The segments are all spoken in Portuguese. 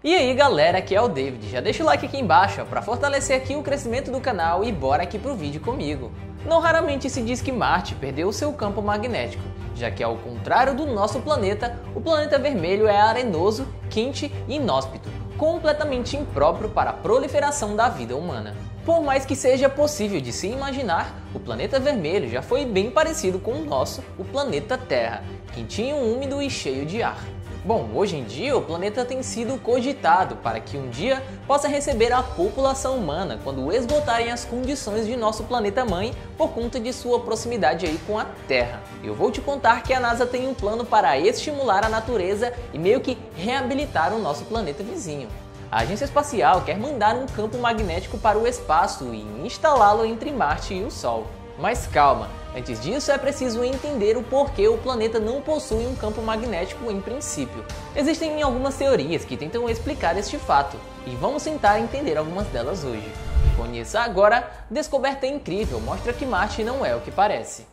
E aí galera, aqui é o David, já deixa o like aqui embaixo para fortalecer aqui o crescimento do canal e bora aqui pro vídeo comigo. Não raramente se diz que Marte perdeu seu campo magnético, já que ao contrário do nosso planeta, o planeta vermelho é arenoso, quente e inóspito, completamente impróprio para a proliferação da vida humana. Por mais que seja possível de se imaginar, o planeta vermelho já foi bem parecido com o nosso, o planeta Terra, quentinho, úmido e cheio de ar. Bom, hoje em dia o planeta tem sido cogitado para que um dia possa receber a população humana quando esgotarem as condições de nosso planeta-mãe por conta de sua proximidade aí com a Terra. Eu vou te contar que a NASA tem um plano para estimular a natureza e meio que reabilitar o nosso planeta vizinho. A agência espacial quer mandar um campo magnético para o espaço e instalá-lo entre Marte e o Sol. Mas calma, antes disso é preciso entender o porquê o planeta não possui um campo magnético em princípio. Existem algumas teorias que tentam explicar este fato, e vamos tentar entender algumas delas hoje. Conheça agora, Descoberta Incrível mostra que Marte não é o que parece.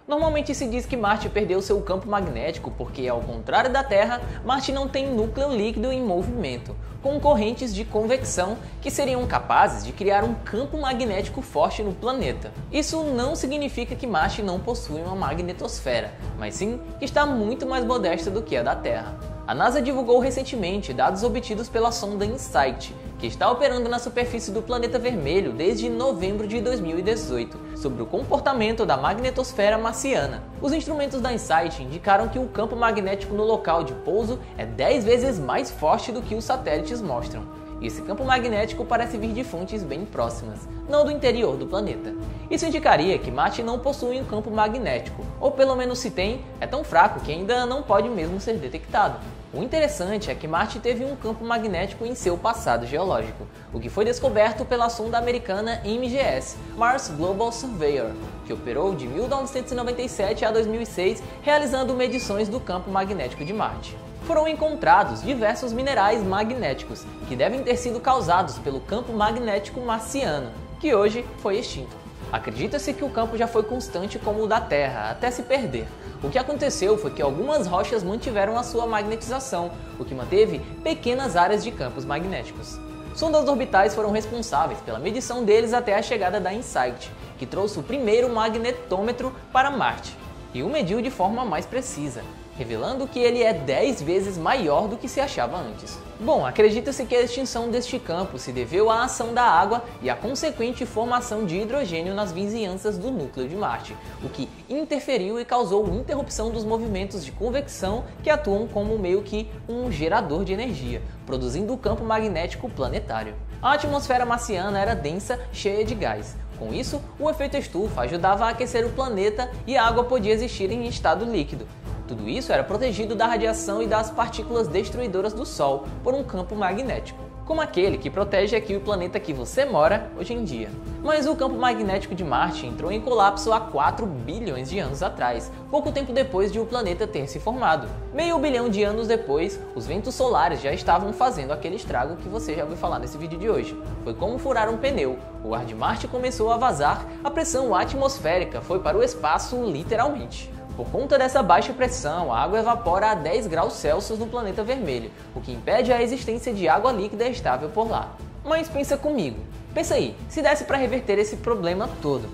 Normalmente se diz que Marte perdeu seu campo magnético porque, ao contrário da Terra, Marte não tem núcleo líquido em movimento, com correntes de convecção que seriam capazes de criar um campo magnético forte no planeta. Isso não significa que Marte não possui uma magnetosfera, mas sim que está muito mais modesta do que a da Terra. A NASA divulgou recentemente dados obtidos pela sonda InSight, que está operando na superfície do planeta vermelho desde novembro de 2018, sobre o comportamento da magnetosfera marciana. Os instrumentos da InSight indicaram que o campo magnético no local de pouso é 10 vezes mais forte do que os satélites mostram. E esse campo magnético parece vir de fontes bem próximas, não do interior do planeta. Isso indicaria que Marte não possui um campo magnético, ou pelo menos se tem, é tão fraco que ainda não pode mesmo ser detectado. O interessante é que Marte teve um campo magnético em seu passado geológico, o que foi descoberto pela sonda americana MGS, Mars Global Surveyor, que operou de 1997 a 2006, realizando medições do campo magnético de Marte. Foram encontrados diversos minerais magnéticos, que devem ter sido causados pelo campo magnético marciano, que hoje foi extinto. Acredita-se que o campo já foi constante como o da Terra, até se perder. O que aconteceu foi que algumas rochas mantiveram a sua magnetização, o que manteve pequenas áreas de campos magnéticos. Sondas orbitais foram responsáveis pela medição deles até a chegada da InSight, que trouxe o primeiro magnetômetro para Marte, e o mediu de forma mais precisa, revelando que ele é 10 vezes maior do que se achava antes. Bom, acredita-se que a extinção deste campo se deveu à ação da água e à consequente formação de hidrogênio nas vizinhanças do núcleo de Marte, o que interferiu e causou interrupção dos movimentos de convecção que atuam como meio que um gerador de energia, produzindo o campo magnético planetário. A atmosfera marciana era densa, cheia de gás. Com isso, o efeito estufa ajudava a aquecer o planeta e a água podia existir em estado líquido. Tudo isso era protegido da radiação e das partículas destruidoras do Sol por um campo magnético, como aquele que protege aqui o planeta que você mora hoje em dia. Mas o campo magnético de Marte entrou em colapso há 4 bilhões de anos atrás, pouco tempo depois de o planeta ter se formado. Meio bilhão de anos depois, os ventos solares já estavam fazendo aquele estrago que você já ouviu falar nesse vídeo de hoje. Foi como furar um pneu. O ar de Marte começou a vazar, a pressão atmosférica foi para o espaço literalmente. Por conta dessa baixa pressão, a água evapora a 10 graus Celsius no planeta vermelho, o que impede a existência de água líquida estável por lá. Mas pensa comigo, pensa aí, se desse para reverter esse problema todo.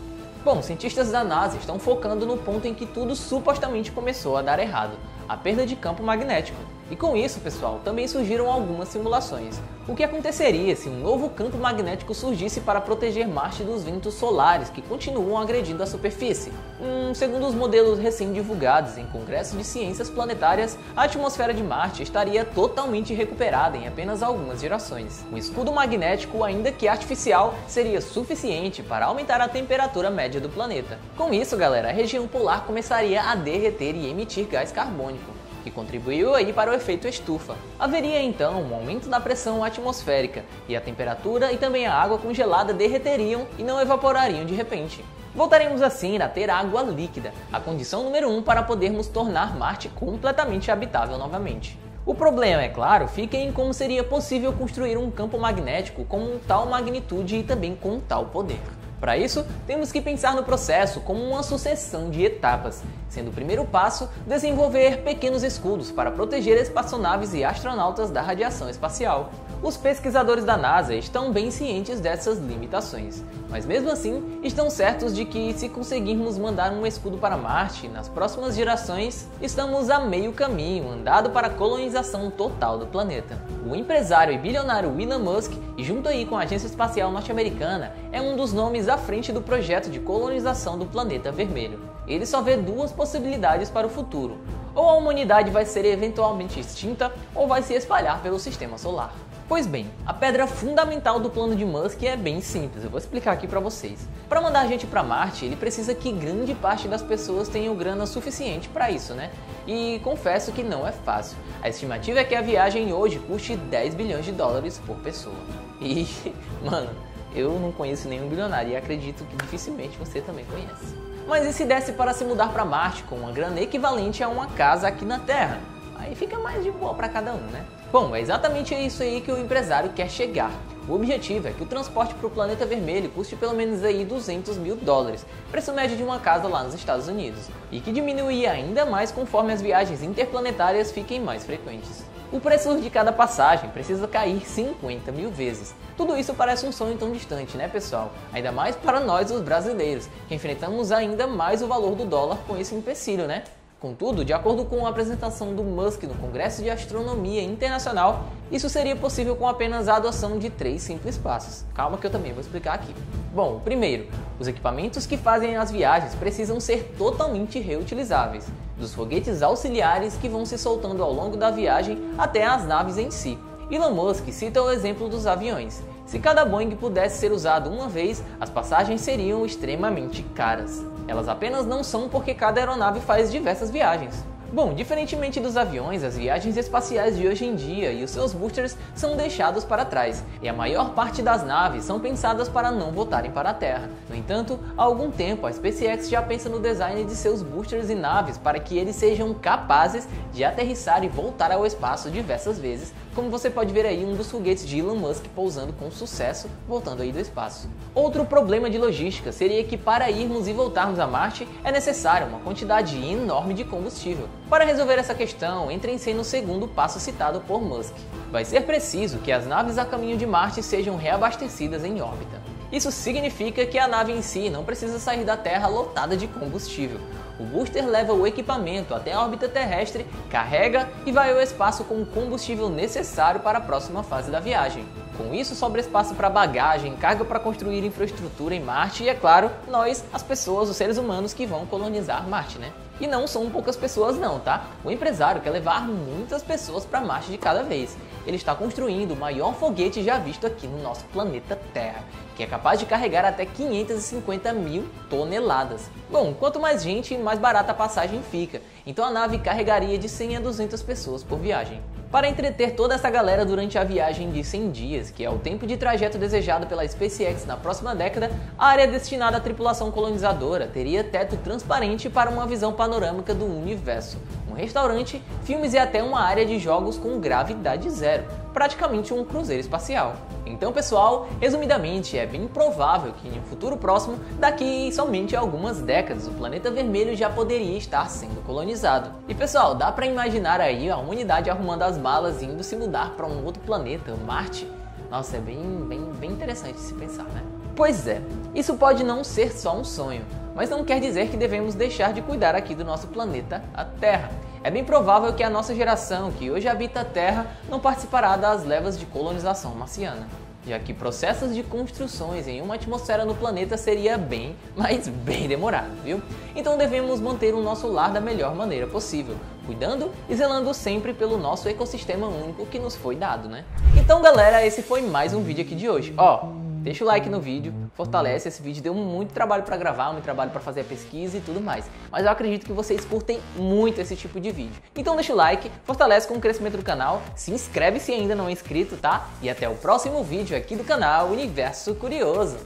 Bom, cientistas da NASA estão focando no ponto em que tudo supostamente começou a dar errado, a perda de campo magnético. E com isso, pessoal, também surgiram algumas simulações. O que aconteceria se um novo campo magnético surgisse para proteger Marte dos ventos solares que continuam agredindo a superfície? Segundo os modelos recém-divulgados em congressos de ciências planetárias, a atmosfera de Marte estaria totalmente recuperada em apenas algumas gerações. Um escudo magnético, ainda que artificial, seria suficiente para aumentar a temperatura média do planeta. Com isso, galera, a região polar começaria a derreter e emitir gás carbônico, que contribuiu aí para o efeito estufa. Haveria então um aumento da pressão atmosférica e a temperatura e também a água congelada derreteriam e não evaporariam de repente. Voltaremos assim a ter água líquida, a condição número 1 para podermos tornar Marte completamente habitável novamente. O problema, é claro, fica em como seria possível construir um campo magnético com tal magnitude e também com tal poder. Para isso, temos que pensar no processo como uma sucessão de etapas, sendo o primeiro passo desenvolver pequenos escudos para proteger espaçonaves e astronautas da radiação espacial. Os pesquisadores da NASA estão bem cientes dessas limitações, mas mesmo assim estão certos de que se conseguirmos mandar um escudo para Marte nas próximas gerações, estamos a meio caminho andado para a colonização total do planeta. O empresário e bilionário Elon Musk, e junto aí com a Agência Espacial Norte-Americana, é um dos nomes à frente do projeto de colonização do planeta vermelho. Ele só vê duas possibilidades para o futuro: ou a humanidade vai ser eventualmente extinta, ou vai se espalhar pelo sistema solar. Pois bem, a pedra fundamental do plano de Musk é bem simples, eu vou explicar aqui para vocês. Para mandar a gente para Marte, ele precisa que grande parte das pessoas tenham grana suficiente para isso, né? E confesso que não é fácil. A estimativa é que a viagem hoje custe 10 bilhões de dólares por pessoa. E, mano, eu não conheço nenhum bilionário e acredito que dificilmente você também conhece. Mas e se desse para se mudar para Marte com uma grana equivalente a uma casa aqui na Terra? Aí fica mais de boa para cada um, né? Bom, é exatamente isso aí que o empresário quer chegar. O objetivo é que o transporte para o planeta vermelho custe pelo menos aí 200 mil dólares, preço médio de uma casa lá nos Estados Unidos, e que diminuir ainda mais conforme as viagens interplanetárias fiquem mais frequentes. O preço de cada passagem precisa cair 50 mil vezes. Tudo isso parece um sonho tão distante, né, pessoal? Ainda mais para nós, os brasileiros, que enfrentamos ainda mais o valor do dólar com esse empecilho, né? Contudo, de acordo com a apresentação do Musk no Congresso de Astronomia Internacional, isso seria possível com apenas a adoção de 3 simples passos. Calma que eu também vou explicar aqui. Bom, primeiro, os equipamentos que fazem as viagens precisam ser totalmente reutilizáveis, dos foguetes auxiliares que vão se soltando ao longo da viagem até as naves em si. Elon Musk cita o exemplo dos aviões. Se cada Boeing pudesse ser usado uma vez, as passagens seriam extremamente caras. Elas apenas não são porque cada aeronave faz diversas viagens. Bom, diferentemente dos aviões, as viagens espaciais de hoje em dia e os seus boosters são deixados para trás, e a maior parte das naves são pensadas para não voltarem para a Terra. No entanto, há algum tempo a SpaceX já pensa no design de seus boosters e naves para que eles sejam capazes de aterrissar e voltar ao espaço diversas vezes, como você pode ver aí um dos foguetes de Elon Musk pousando com sucesso, voltando aí do espaço. Outro problema de logística seria que para irmos e voltarmos a Marte é necessária uma quantidade enorme de combustível. Para resolver essa questão, entre em cena o segundo passo citado por Musk. Vai ser preciso que as naves a caminho de Marte sejam reabastecidas em órbita. Isso significa que a nave em si não precisa sair da Terra lotada de combustível. O booster leva o equipamento até a órbita terrestre, carrega e vai ao espaço com o combustível necessário para a próxima fase da viagem. Com isso, sobra espaço para bagagem, carga para construir infraestrutura em Marte e, é claro, nós, as pessoas, os seres humanos que vão colonizar Marte, né? E não são poucas pessoas não, tá? O empresário quer levar muitas pessoas para Marte de cada vez. Ele está construindo o maior foguete já visto aqui no nosso planeta Terra, que é capaz de carregar até 550 mil toneladas. Bom, quanto mais gente, mais barata a passagem fica, então a nave carregaria de 100 a 200 pessoas por viagem. Para entreter toda essa galera durante a viagem de 100 dias, que é o tempo de trajeto desejado pela SpaceX na próxima década, a área destinada à tripulação colonizadora teria teto transparente para uma visão panorâmica do universo, um restaurante, filmes e até uma área de jogos com gravidade zero, praticamente um cruzeiro espacial. Então, pessoal, resumidamente, é bem provável que em um futuro próximo, daqui somente algumas décadas, o planeta vermelho já poderia estar sendo colonizado. E pessoal, dá pra imaginar aí a humanidade arrumando as malas e indo se mudar para um outro planeta, Marte? Nossa, é bem interessante se pensar, né? Pois é, isso pode não ser só um sonho, mas não quer dizer que devemos deixar de cuidar aqui do nosso planeta, a Terra. É bem provável que a nossa geração, que hoje habita a Terra, não participará das levas de colonização marciana, já que processos de construções em uma atmosfera no planeta seria bem, mas bem demorado, viu? Então devemos manter o nosso lar da melhor maneira possível, cuidando e zelando sempre pelo nosso ecossistema único que nos foi dado, né? Então galera, esse foi mais um vídeo aqui de hoje. Deixa o like no vídeo, fortalece esse vídeo, deu muito trabalho para gravar, muito trabalho para fazer a pesquisa e tudo mais. Mas eu acredito que vocês curtem muito esse tipo de vídeo. Então deixa o like, fortalece com o crescimento do canal, se inscreve se ainda não é inscrito, tá? E até o próximo vídeo aqui do canal Universo Curioso.